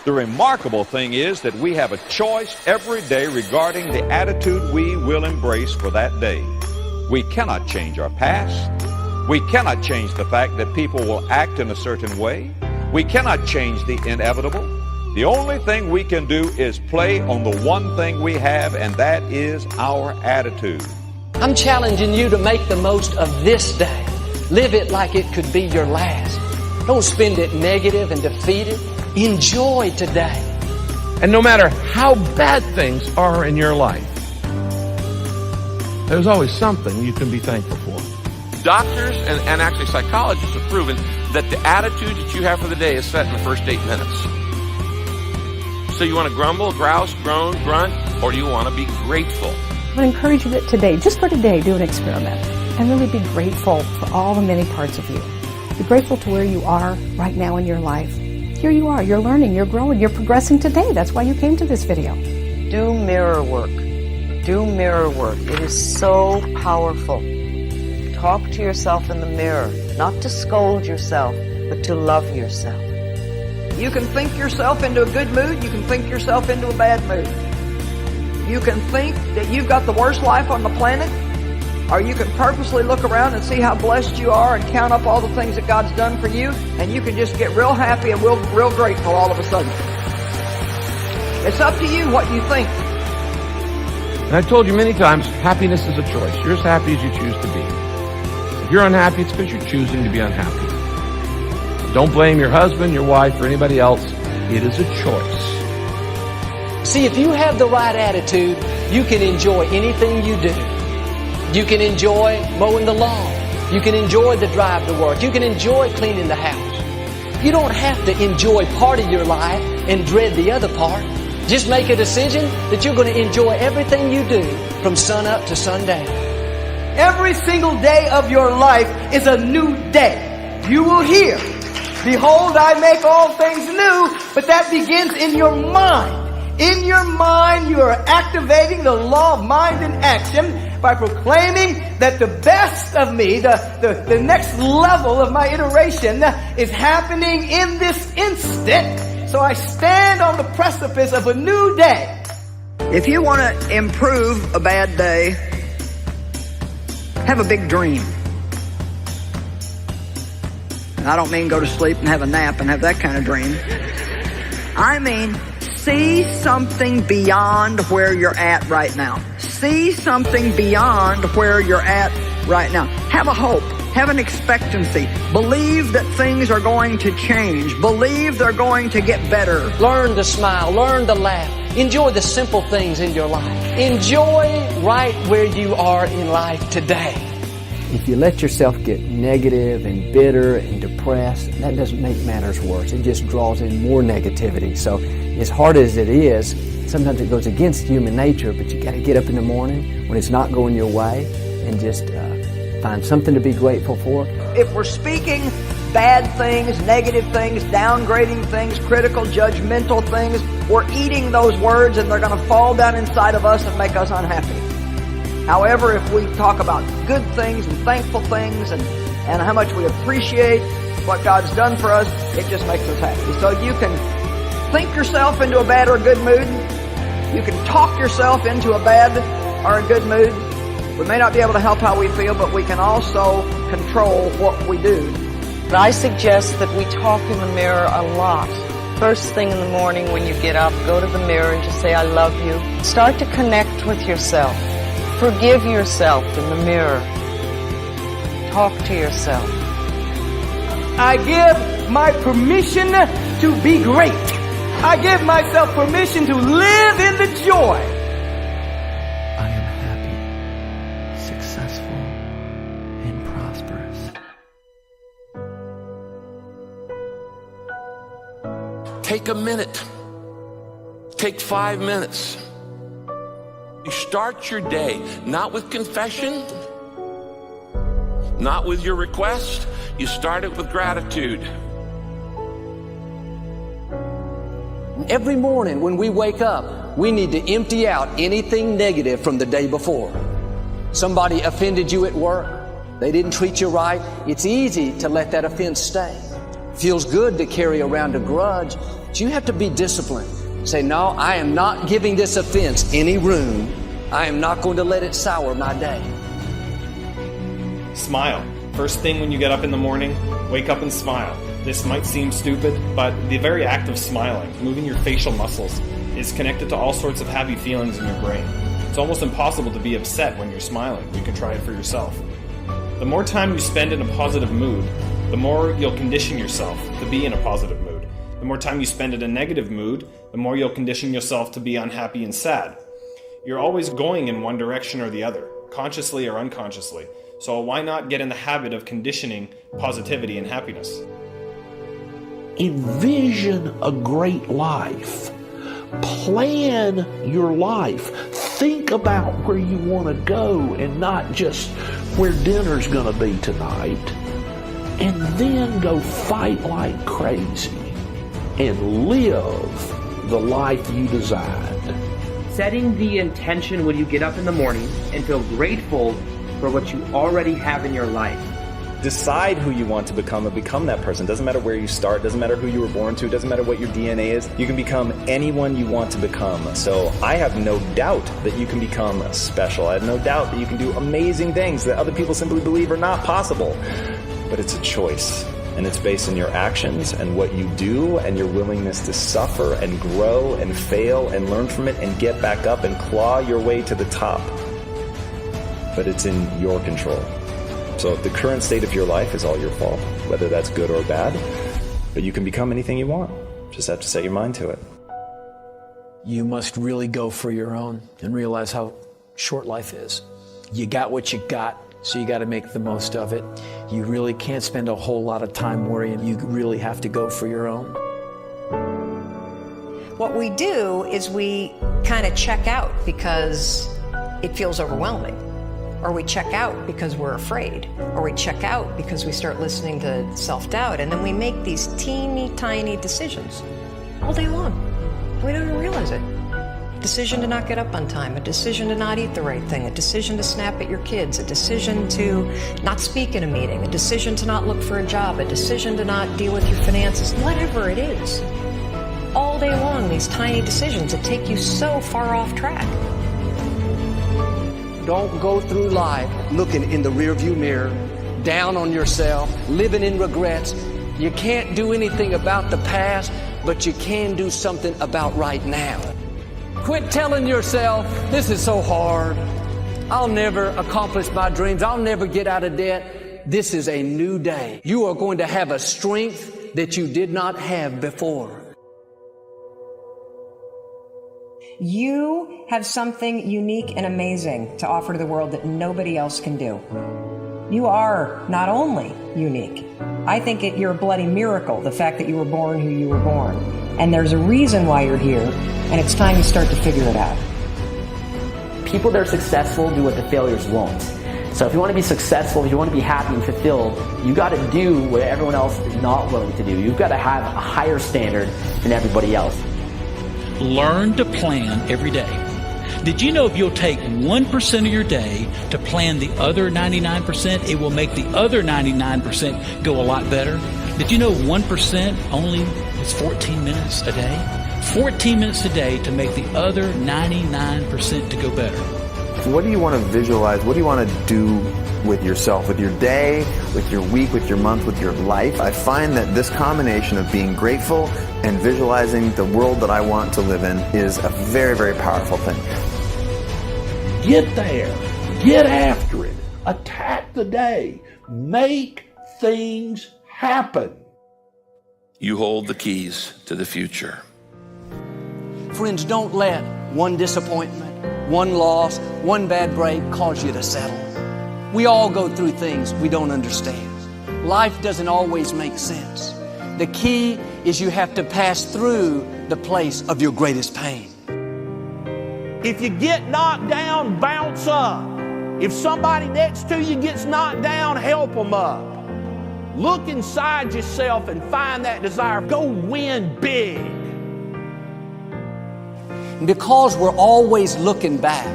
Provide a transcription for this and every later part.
The remarkable thing is that we have a choice every day regarding the attitude we will embrace for that day. We cannot change our past. We cannot change the fact that people will act in a certain way. We cannot change the inevitable. The only thing we can do is play on the one thing we have, and that is our attitude. I'm challenging you to make the most of this day. Live it like it could be your last. Don't spend it negative and defeated. Enjoy today. And no matter how bad things are in your life, there's always something you can be thankful for. Doctors and actually psychologists have proven that the attitude that you have for the day is set in the first 8 minutes. So you want to grumble, grouse, groan, grunt, or do you want to be grateful? I would encourage you that today, just for today, do an experiment and really be grateful for all the many parts of you. Be grateful to where you are right now in your life. Here you are, you're learning, you're growing, you're progressing today. That's why you came to this video. Do mirror work. Do mirror work. It is so powerful. Talk to yourself in the mirror, not to scold yourself, but to love yourself. You can think yourself into a good mood. You can think yourself into a bad mood. You can think that you've got the worst life on the planet, or you can purposely look around and see how blessed you are and count up all the things that God's done for you, and you can just get real happy and real grateful all of a sudden. It's up to you what you think. And I've told you many times, happiness is a choice. You're as happy as you choose to be. If you're unhappy, it's because you're choosing to be unhappy. Don't blame your husband, your wife, or anybody else. It is a choice. See, if you have the right attitude, you can enjoy anything you do. You can enjoy mowing the lawn. You can enjoy the drive to work. You can enjoy cleaning the house. You don't have to enjoy part of your life and dread the other part. Just make a decision that you're going to enjoy everything you do from sun up to sundown. Every single day of your life is a new day. You will hear, "Behold, I make all things new," but that begins in your mind. In your mind, you are activating the law of mind and action by proclaiming that the best of me, the next level of my iteration is happening in this instant. So I stand on the precipice of a new day. If you want to improve a bad day, have a big dream. And I don't mean go to sleep and have a nap and have that kind of dream. I mean, see something beyond where you're at right now. See something beyond where you're at right now. Have a hope. Have an expectancy. Believe that things are going to change. Believe they're going to get better. Learn to smile. Learn to laugh. Enjoy the simple things in your life. Enjoy right where you are in life today. If you let yourself get negative and bitter and depressed, that doesn't make matters worse. It just draws in more negativity. So as hard as it is, sometimes it goes against human nature, but you got to get up in the morning when it's not going your way and just find something to be grateful for. If we're speaking bad things, negative things, downgrading things, critical, judgmental things, we're eating those words and they're going to fall down inside of us and make us unhappy. However, if we talk about good things and thankful things and how much we appreciate what God's done for us, it just makes us happy. So you can think yourself into a bad or a good mood. You can talk yourself into a bad or a good mood. We may not be able to help how we feel, but we can also control what we do. But I suggest that we talk in the mirror a lot. First thing in the morning when you get up, go to the mirror and just say, "I love you." Start to connect with yourself. Forgive yourself in the mirror. Talk to yourself. I give my permission to be great. I give myself permission to live in the joy. I am happy, successful, and prosperous. Take a minute. Take 5 minutes. You start your day not with confession, not with your request. You start it with gratitude. Every morning when we wake up, we need to empty out anything negative from the day before. Somebody offended you at work. They didn't treat you right. It's easy to let that offense stay. Feels good to carry around a grudge, but you have to be disciplined. Say, no, I am not giving this offense any room. I am not going to let it sour my day. Smile. First thing when you get up in the morning, wake up and smile. This might seem stupid, but the very act of smiling, moving your facial muscles, is connected to all sorts of happy feelings in your brain. It's almost impossible to be upset when you're smiling. You can try it for yourself. The more time you spend in a positive mood, the more you'll condition yourself to be in a positive mood. The more time you spend in a negative mood, the more you'll condition yourself to be unhappy and sad. You're always going in one direction or the other, consciously or unconsciously. So why not get in the habit of conditioning positivity and happiness? Envision a great life. Plan your life. Think about where you want to go and not just where dinner's going to be tonight. And then go fight like crazy and live the life you designed. Setting the intention when you get up in the morning and feel grateful for what you already have in your life. Decide who you want to become and become that person. Doesn't matter where you start, doesn't matter who you were born to, doesn't matter what your DNA is. You can become anyone you want to become. So I have no doubt that you can become special. I have no doubt that you can do amazing things that other people simply believe are not possible. But it's a choice, and it's based on your actions and what you do and your willingness to suffer and grow and fail and learn from it and get back up and claw your way to the top. But it's in your control. So the current state of your life is all your fault, whether that's good or bad, but you can become anything you want. Just have to set your mind to it. You must really go for your own and realize how short life is. You got what you got, so you got to make the most of it. You really can't spend a whole lot of time worrying. You really have to go for your own. What we do is we kind of check out because it feels overwhelming. Or we check out because we're afraid. Or we check out because we start listening to self-doubt. And then we make these teeny tiny decisions all day long. We don't even realize it. A decision to not get up on time, a decision to not eat the right thing, a decision to snap at your kids, a decision to not speak in a meeting, a decision to not look for a job, a decision to not deal with your finances, whatever it is. All day long, these tiny decisions that take you so far off track. Don't go through life looking in the rearview mirror, down on yourself, living in regrets. You can't do anything about the past, but you can do something about right now. Quit telling yourself, this is so hard. I'll never accomplish my dreams. I'll never get out of debt. This is a new day. You are going to have a strength that you did not have before. You have something unique and amazing to offer to the world that nobody else can do. You are not only unique, I think you're a bloody miracle, the fact that you were born who you were born. And there's a reason why you're here, and it's time you start to figure it out. People that are successful do what the failures won't. So if you want to be successful, if you want to be happy and fulfilled, you got to do what everyone else is not willing to do. You've got to have a higher standard than everybody else. Learn to plan every day. Did you know if you'll take 1% of your day to plan the other 99%, it will make the other 99% go a lot better? Did you know 1% only is 14 minutes a day? 14 minutes a day to make the other 99% to go better. What do you want to visualize? What do you want to do with yourself, with your day, with your week, with your month, with your life? I find that this combination of being grateful and visualizing the world that I want to live in is a very, very powerful thing. Get there. Get after it. Attack the day. Make things happen. You hold the keys to the future. Friends, don't let one disappointment, one loss, one bad break cause you to settle. We all go through things we don't understand. Life doesn't always make sense. The key is you have to pass through the place of your greatest pain. If you get knocked down, bounce up. If somebody next to you gets knocked down, help them up. Look inside yourself and find that desire. Go win big. Because we're always looking back,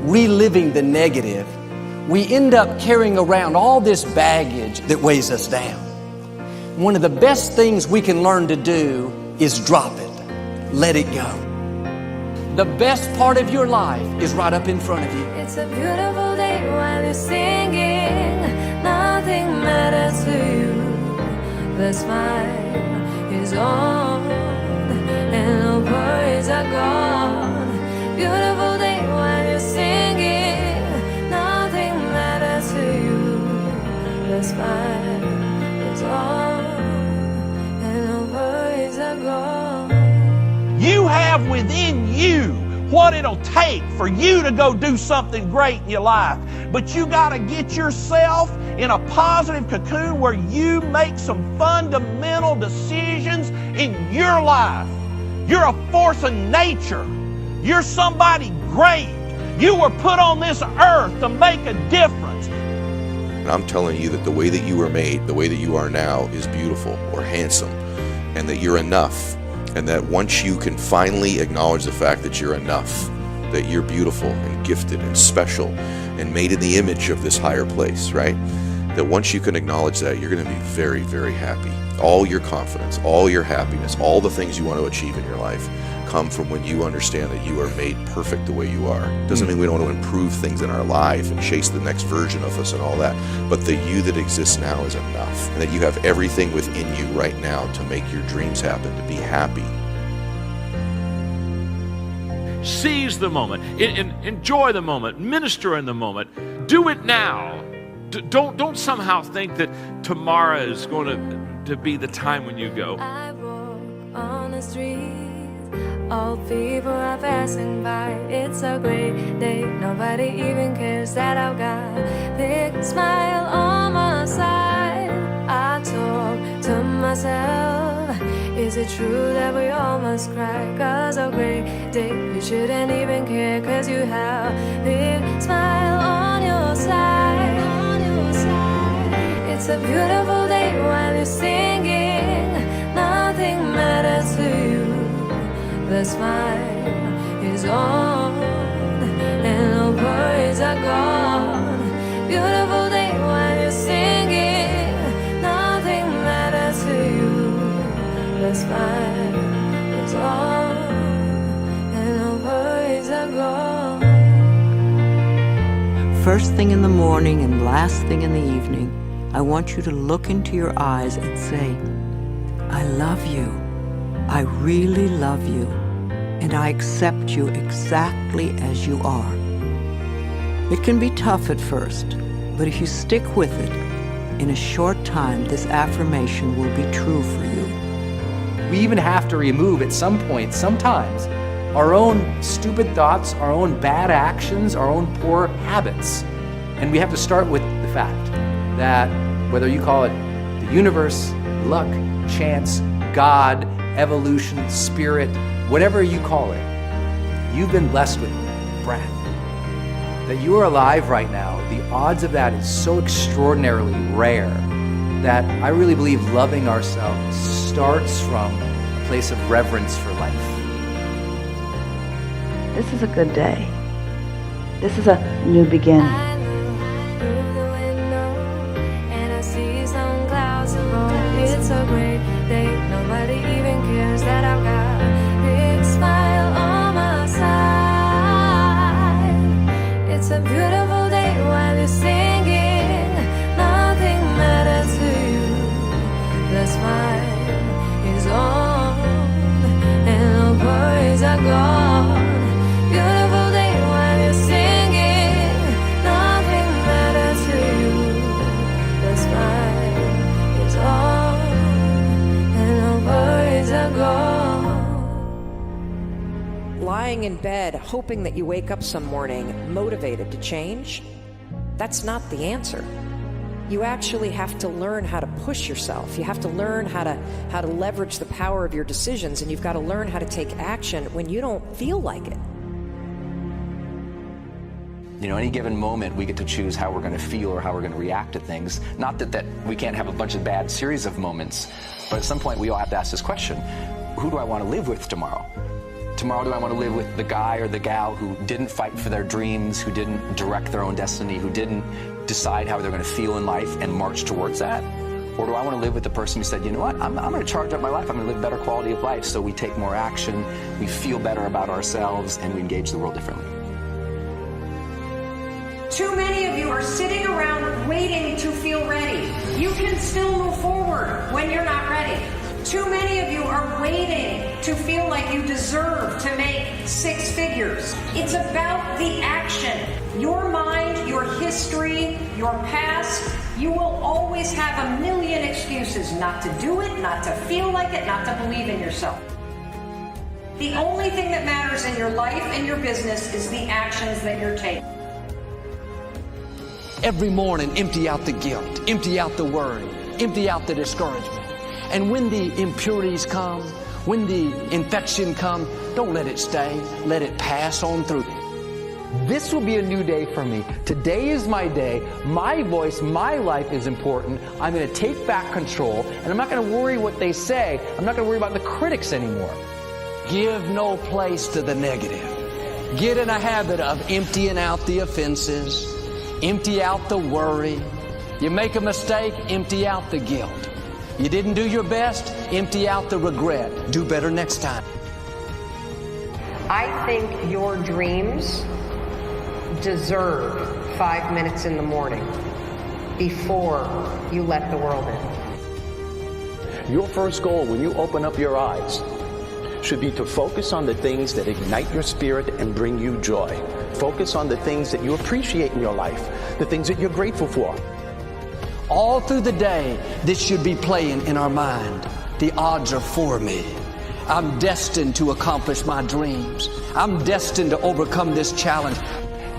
reliving the negative, we end up carrying around all this baggage that weighs us down. one of the best things we can learn to do is drop it. Let it go. The best part of your life is right up in front of you. It's a beautiful day while you're singing. Nothing matters to you. The smile is on and the worries are gone. Beautiful day while you're singing. Nothing matters to you. The smile is on and the worries are gone. You have within you what it'll take for you to go do something great in your life. But you got to get yourself in a positive cocoon where you make some fundamental decisions in your life. You're a force of nature. You're somebody great. You were put on this earth to make a difference. And I'm telling you that the way that you were made, the way that you are now, is beautiful or handsome, and that you're enough. And that once you can finally acknowledge the fact that you're enough, that you're beautiful and gifted and special and made in the image of this higher place, right? That once you can acknowledge that, you're going to be very, very happy. All your confidence, all your happiness, all the things you want to achieve in your life come from when you understand that you are made perfect the way you are. Doesn't mean we don't want to improve things in our life and chase the next version of us and all that, but the you that exists now is enough, and that you have everything within you right now to make your dreams happen, to be happy. Seize the moment, enjoy the moment, minister in the moment. Do it now. Don't somehow think that tomorrow is going to be the time when you go. I walk on the street. All people are passing by. It's a great day. Nobody even cares that I've got a big smile on my side. I talk to myself. Is it true that we all must cry? 'Cause a great day, you shouldn't even care. 'Cause you have a big smile on your side. It's a beautiful day while you're singing. Nothing matters to you. The smile is on and the worries are gone. Beautiful day while you're singing. Nothing matters to you. The smile is on and the worries are gone. First thing in the morning and last thing in the evening, I want you to look into your eyes and say, I love you. I really love you. And I accept you exactly as you are. It can be tough at first, but if you stick with it, in a short time, this affirmation will be true for you. We even have to remove at some point, sometimes, our own stupid thoughts, our own bad actions, our own poor habits. And we have to start with the fact that whether you call it the universe, luck, chance, God, evolution, spirit, whatever you call it, you've been blessed with breath. That you are alive right now, the odds of that is so extraordinarily rare that I really believe loving ourselves starts from a place of reverence for life. This is a good day. This is a new beginning. It's a great day. Nobody even cares that I've got a big smile on my side. It's a beautiful day while you're singing. Nothing matters to you. The smile is on and the worries are gone. Beautiful day while you're singing. Nothing matters to you. The smile is on. Lying in bed, hoping that you wake up some morning motivated to change, that's not the answer. You actually have to learn how to push yourself. You have to learn how to leverage the power of your decisions, and you've got to learn how to take action when you don't feel like it. You know, any given moment, we get to choose how we're going to feel or how we're going to react to things. Not that we can't have a bunch of bad series of moments, but at some point we all have to ask this question: who do I want to live with tomorrow? Tomorrow, do I want to live with the guy or the gal who didn't fight for their dreams, who didn't direct their own destiny, who didn't decide how they're going to feel in life and march towards that? Or do I want to live with the person who said, you know what, I'm going to charge up my life, I'm going to live a better quality of life, so we take more action, we feel better about ourselves, and we engage the world differently. Too many of you are sitting around waiting to feel ready. You can still move forward when you're not ready. Too many of you are waiting to feel like you deserve to make 6 figures. It's about the action. Your mind, your history, your past, you will always have a million excuses not to do it, not to feel like it, not to believe in yourself. The only thing that matters in your life and your business is the actions that you're taking. Every morning, empty out the guilt, empty out the worry, empty out the discouragement. And when the impurities come, when the infection comes, don't let it stay. Let it pass on through. This will be a new day for me. Today is my day. My voice, my life is important. I'm going to take back control, and I'm not going to worry what they say. I'm not going to worry about the critics anymore. Give no place to the negative. Get in a habit of emptying out the offenses. Empty out the worry. You make a mistake, empty out the guilt. You didn't do your best, empty out the regret. Do better next time. I think your dreams deserve 5 minutes in the morning before you let the world in. Your first goal when you open up your eyes should be to focus on the things that ignite your spirit and bring you joy. Focus on the things that you appreciate in your life, the things that you're grateful for. All through the day, this should be playing in our mind. The odds are for me. I'm destined to accomplish my dreams. I'm destined to overcome this challenge.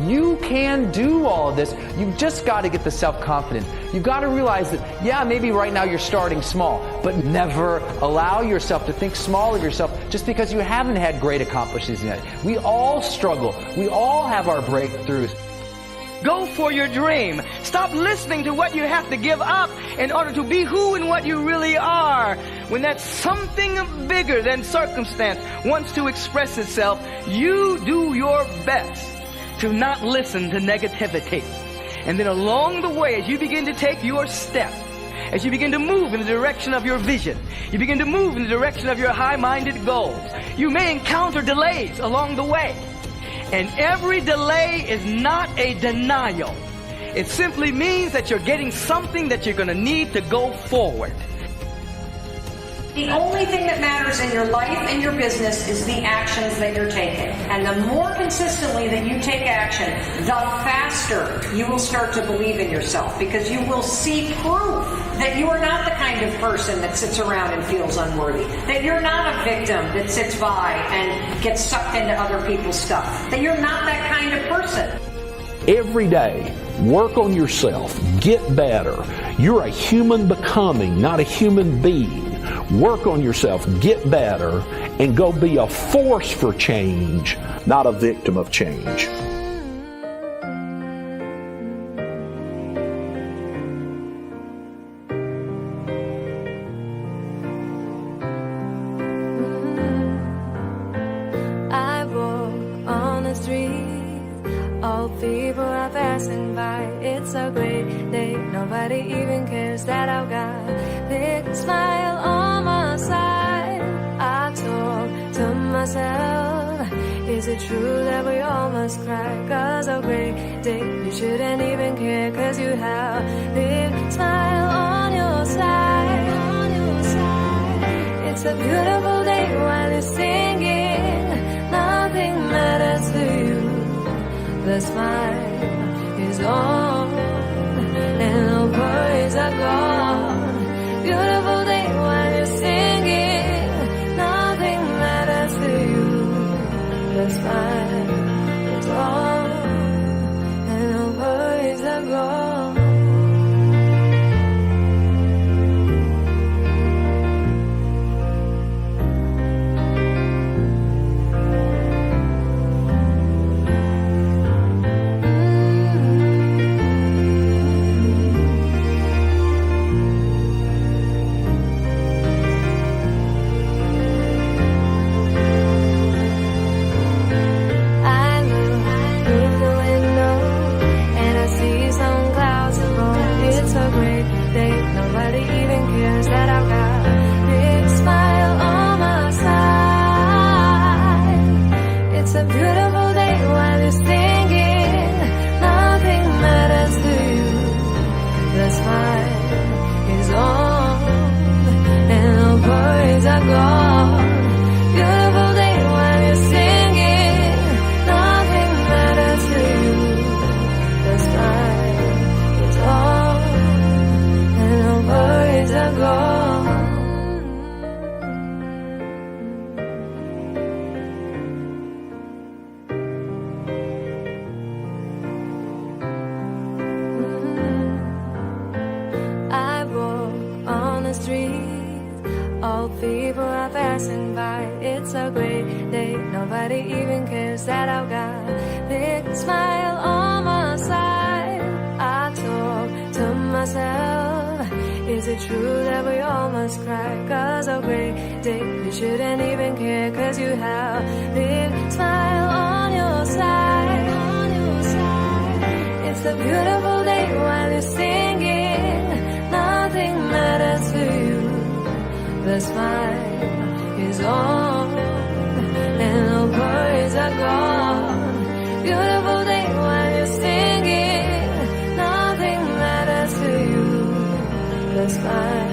You can do all of this. You've just got to get the self-confidence. You've got to realize that, yeah, maybe right now you're starting small, but never allow yourself to think small of yourself just because you haven't had great accomplishments yet. We all struggle. We all have our breakthroughs. Go for your dream. Stop listening to what you have to give up in order to be who and what you really are. When that something bigger than circumstance wants to express itself, you do your best to not listen to negativity. And then along the way, as you begin to take your step, as you begin to move in the direction of your vision, you begin to move in the direction of your high-minded goals, you may encounter delays along the way. And every delay is not a denial. It simply means that you're getting something that you're going to need to go forward. The only thing that matters in your life and your business is the actions that you're taking. And the more consistently that you take action, the faster you will start to believe in yourself, because you will see proof that you are not the kind of person that sits around and feels unworthy, that you're not a victim that sits by and gets sucked into other people's stuff, that you're not that kind of person. Every day, work on yourself. Get better. You're a human becoming, not a human being. Work on yourself, get better, and go be a force for change, not a victim of change. I walk on the street, all people are passing by. It's a great day, nobody even cares that I've got a big smile on my side. I talk to myself, is it true that we all must cry? 'Cause a great day, you shouldn't even care, 'cause you have a big smile on your side. It's a beautiful day while you're singing, nothing matters to you. The smile is on and the worries are gone. Beautiful day while you're singing, nothing matters to you. The smile is on and the worries are gone. it's a great day. Nobody even cares that I've got a big smile on my side. I talk to myself, is it true that we all must cry? Cause a great day, you shouldn't even care, cause you have a big smile on your side. It's a beautiful day while you're singing, nothing matters to you. The smile is on, and the worries are gone. Beautiful day while you're singing, nothing matters to you. The smile